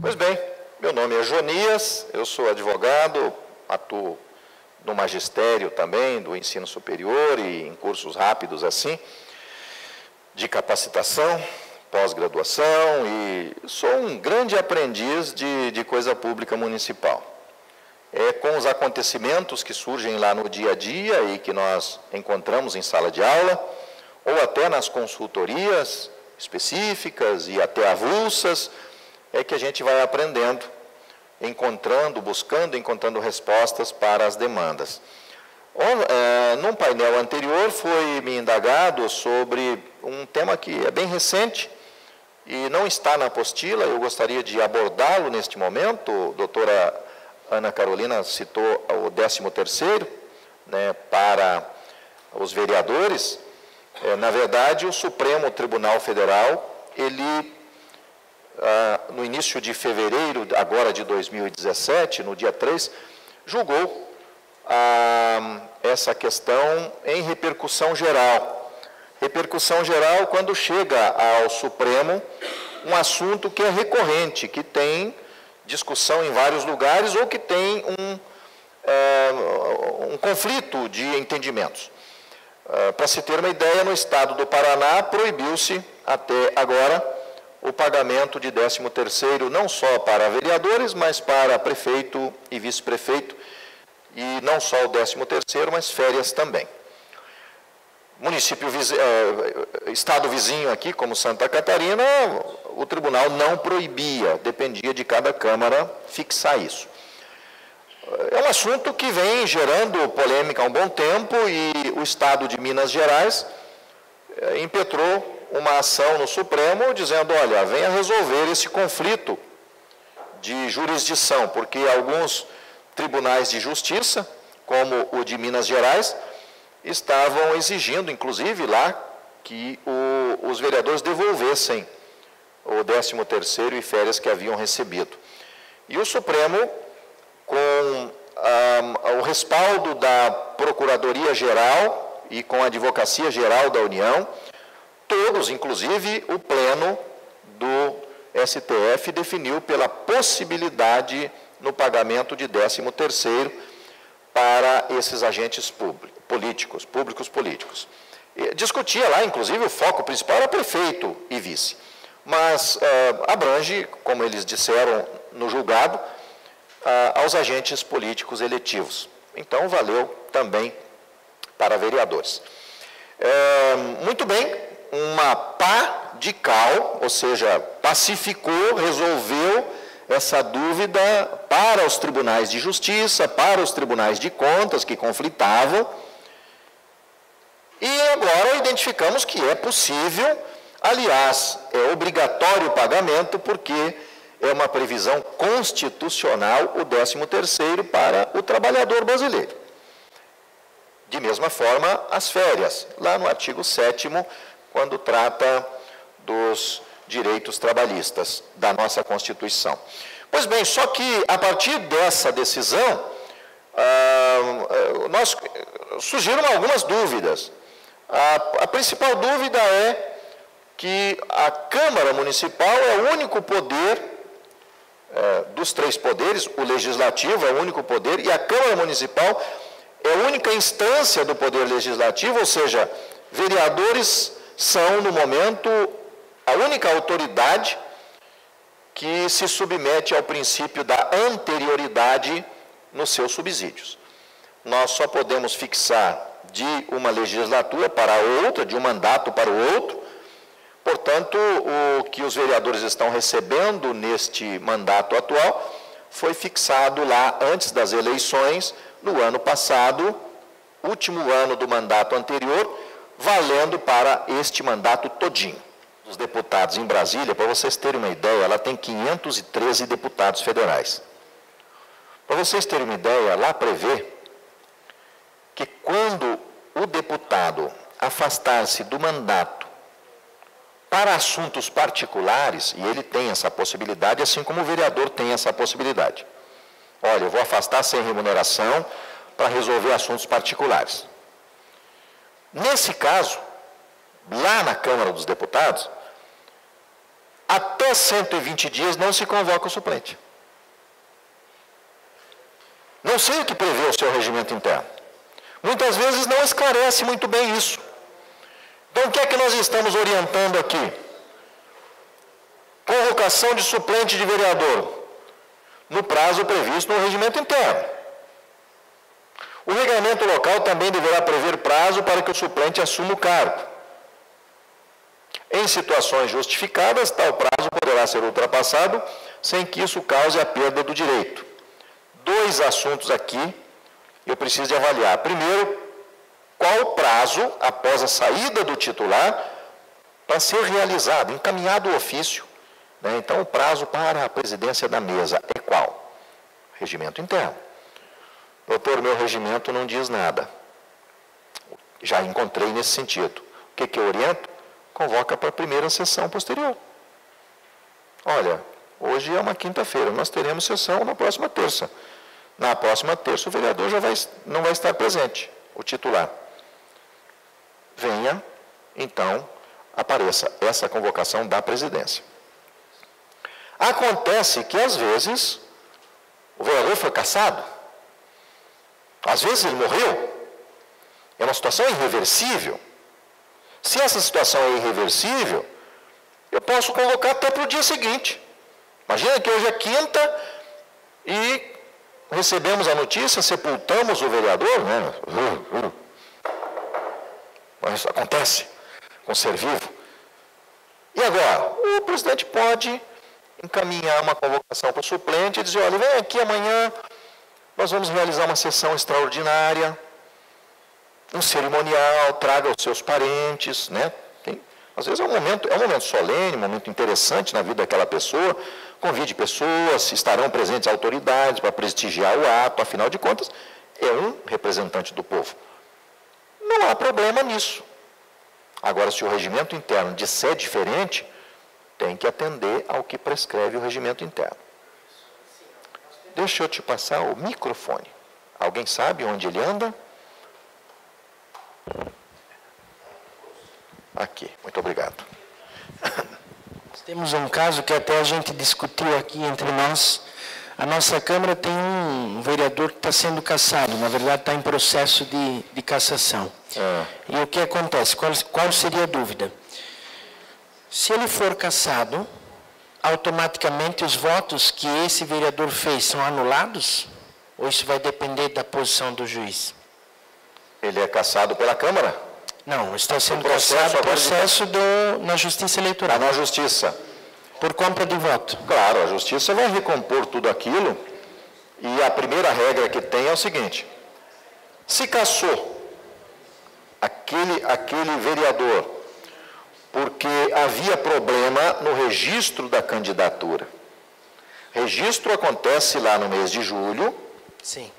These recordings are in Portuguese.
Pois bem, meu nome é Jonias, eu sou advogado, atuo no magistério também, do ensino superior e em cursos rápidos assim, de capacitação, pós-graduação, e sou um grande aprendiz de coisa pública municipal. Com os acontecimentos que surgem lá no dia a dia e que nós encontramos em sala de aula, ou até nas consultorias específicas e até avulsas, é que a gente vai aprendendo, encontrando respostas para as demandas. Num painel anterior foi me indagado sobre um tema que é bem recente e não está na apostila, eu gostaria de abordá-lo neste momento. A doutora Ana Carolina citou o 13º, né, para os vereadores. Na verdade, o Supremo Tribunal Federal, ele, no início de fevereiro, agora de 2017, no dia 3, julgou essa questão em repercussão geral. Repercussão geral quando chega ao Supremo um assunto que é recorrente, que tem discussão em vários lugares ou que tem um conflito de entendimentos. Para se ter uma ideia, no estado do Paraná proibiu-se até agora o pagamento de 13º, não só para vereadores, mas para prefeito e vice-prefeito, e não só o 13º, mas férias também. Estado vizinho aqui, como Santa Catarina, o tribunal não proibia, dependia de cada Câmara fixar isso. É um assunto que vem gerando polêmica há um bom tempo e o Estado de Minas Gerais impetrou uma ação no Supremo dizendo, olha, venha resolver esse conflito de jurisdição, porque alguns tribunais de justiça, como o de Minas Gerais, estavam exigindo, inclusive lá, que os vereadores devolvessem o 13º e férias que haviam recebido. E o Supremo, com o respaldo da Procuradoria-Geral e com a Advocacia Geral da União, todos, inclusive o Pleno do STF, definiu pela possibilidade no pagamento de 13º para esses agentes públicos. Discutia lá, inclusive, o foco principal era prefeito e vice, mas abrange, como eles disseram no julgado, aos agentes políticos eletivos. Então, valeu também para vereadores. Muito bem, uma pá de cal, ou seja, pacificou, resolveu essa dúvida para os tribunais de justiça, para os tribunais de contas que conflitavam, e agora identificamos que é possível, aliás, é obrigatório o pagamento, porque é uma previsão constitucional o 13º para o trabalhador brasileiro. De mesma forma, as férias, lá no artigo 7º, quando trata dos direitos trabalhistas da nossa Constituição. Pois bem, só que a partir dessa decisão, surgiram algumas dúvidas. A principal dúvida é que a Câmara Municipal é o único poder dos três poderes, o Legislativo é o único poder, e a Câmara Municipal é a única instância do Poder Legislativo, ou seja, vereadores são, no momento, a única autoridade que se submete ao princípio da anterioridade nos seus subsídios. Nós só podemos fixar de uma legislatura para a outra, de um mandato para o outro. Portanto, o que os vereadores estão recebendo neste mandato atual foi fixado lá antes das eleições, no ano passado, último ano do mandato anterior, valendo para este mandato todinho. Os deputados em Brasília, para vocês terem uma ideia, ela tem 513 deputados federais. Para vocês terem uma ideia, lá prevê que quando o deputado afastar-se do mandato para assuntos particulares, e ele tem essa possibilidade, assim como o vereador tem essa possibilidade. Olha, eu vou afastar sem remuneração para resolver assuntos particulares. Nesse caso, lá na Câmara dos Deputados, até 120 dias não se convoca o suplente. Não sei o que prevê o seu regimento interno. Muitas vezes não esclarece muito bem isso. Então, o que é que nós estamos orientando aqui? Convocação de suplente de vereador, no prazo previsto no regimento interno. O regulamento local também deverá prever prazo para que o suplente assuma o cargo. Em situações justificadas, tal prazo poderá ser ultrapassado sem que isso cause a perda do direito. 2 assuntos aqui eu preciso de avaliar. Primeiro, qual o prazo após a saída do titular para ser realizado, encaminhado o ofício, né? Então, o prazo para a presidência da mesa é qual? Regimento interno. Doutor, meu regimento não diz nada. Já encontrei nesse sentido. O que eu oriento? Convoca para a primeira sessão posterior. Olha, hoje é uma quinta-feira, nós teremos sessão na próxima terça. Na próxima terça o vereador não vai estar presente, o titular. Venha, então, apareça essa convocação da presidência. Acontece que, às vezes, o vereador foi cassado, às vezes ele morreu, é uma situação irreversível. Se essa situação é irreversível, eu posso convocar até para o dia seguinte. Imagina que hoje é quinta e recebemos a notícia, sepultamos o vereador, né? Mas isso acontece com o ser vivo. E agora? O presidente pode encaminhar uma convocação para o suplente e dizer, olha, vem aqui amanhã, nós vamos realizar uma sessão extraordinária, um cerimonial, traga os seus parentes, né? Às vezes é um momento solene, um momento interessante na vida daquela pessoa, convide pessoas, estarão presentes autoridades para prestigiar o ato, afinal de contas, é um representante do povo. Não há problema nisso. Agora, se o regimento interno disser diferente, tem que atender ao que prescreve o regimento interno. Deixa eu te passar o microfone. Alguém sabe onde ele anda? Aqui, muito obrigado. Temos um caso que até a gente discutiu aqui entre nós. A nossa Câmara tem um vereador que está sendo cassado, na verdade está em processo de cassação. E o que acontece? Qual seria a dúvida? Se ele for cassado, automaticamente os votos que esse vereador fez são anulados? Ou isso vai depender da posição do juiz? Ele é cassado pela Câmara? Não, está sendo cassado na Justiça Eleitoral. Na Justiça. Por compra de voto. Claro, a Justiça vai recompor tudo aquilo e a primeira regra que tem é o seguinte, se cassou aquele vereador porque havia problema no registro da candidatura. Registro acontece lá no mês de julho. Sim.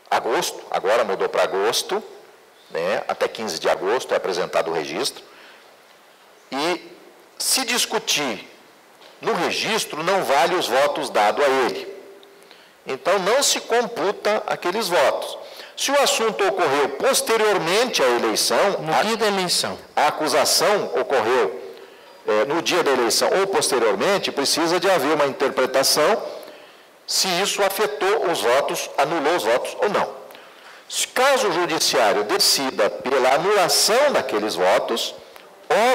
Agosto, agora mudou para agosto, né? Até 15 de agosto é apresentado o registro. E se discutir no registro, não vale os votos dados a ele. Então, não se computa aqueles votos. Se o assunto ocorreu posteriormente à eleição... No dia da eleição. A acusação ocorreu no dia da eleição ou posteriormente, precisa de haver uma interpretação se isso afetou os votos, anulou os votos ou não. Caso o judiciário decida pela anulação daqueles votos,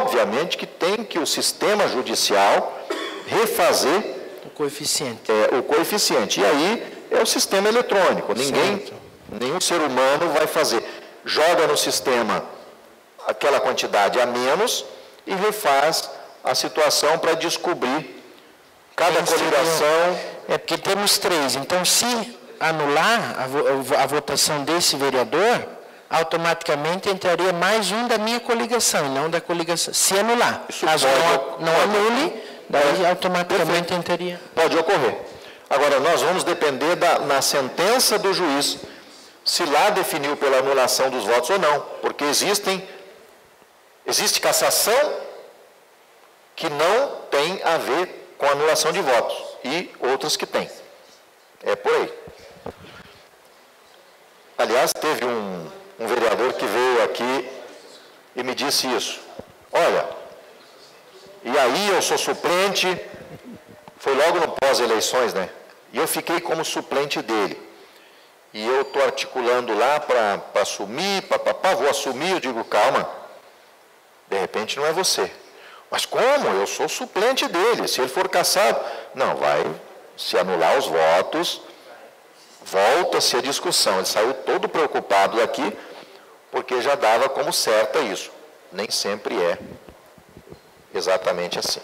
obviamente que tem que o sistema judicial refazer o coeficiente. O coeficiente. E aí é o sistema eletrônico. Nenhum ser humano vai fazer. Joga no sistema aquela quantidade a menos e refaz a situação para descobrir cada coligação. É porque temos 3. Então, se anular a votação desse vereador, automaticamente entraria mais um da minha coligação, e não da coligação. Se anular. Caso não anule, daí automaticamente entraria. Pode ocorrer. Agora, nós vamos depender na sentença do juiz, se lá definiu pela anulação dos votos ou não, porque existe cassação que não tem a ver com anulação de votos, e outras que têm. É por aí. Aliás, teve um vereador que veio aqui e me disse isso. Olha, E aí eu sou suplente, foi logo no pós-eleições, né? E eu fiquei como suplente dele. E eu estou articulando lá para assumir, vou assumir, eu digo, calma, de repente não é você. Mas como? Eu sou suplente dele, se ele for cassado, não, vai se anular os votos, volta-se a discussão. Ele saiu todo preocupado daqui, porque já dava como certa isso. Nem sempre é exatamente assim.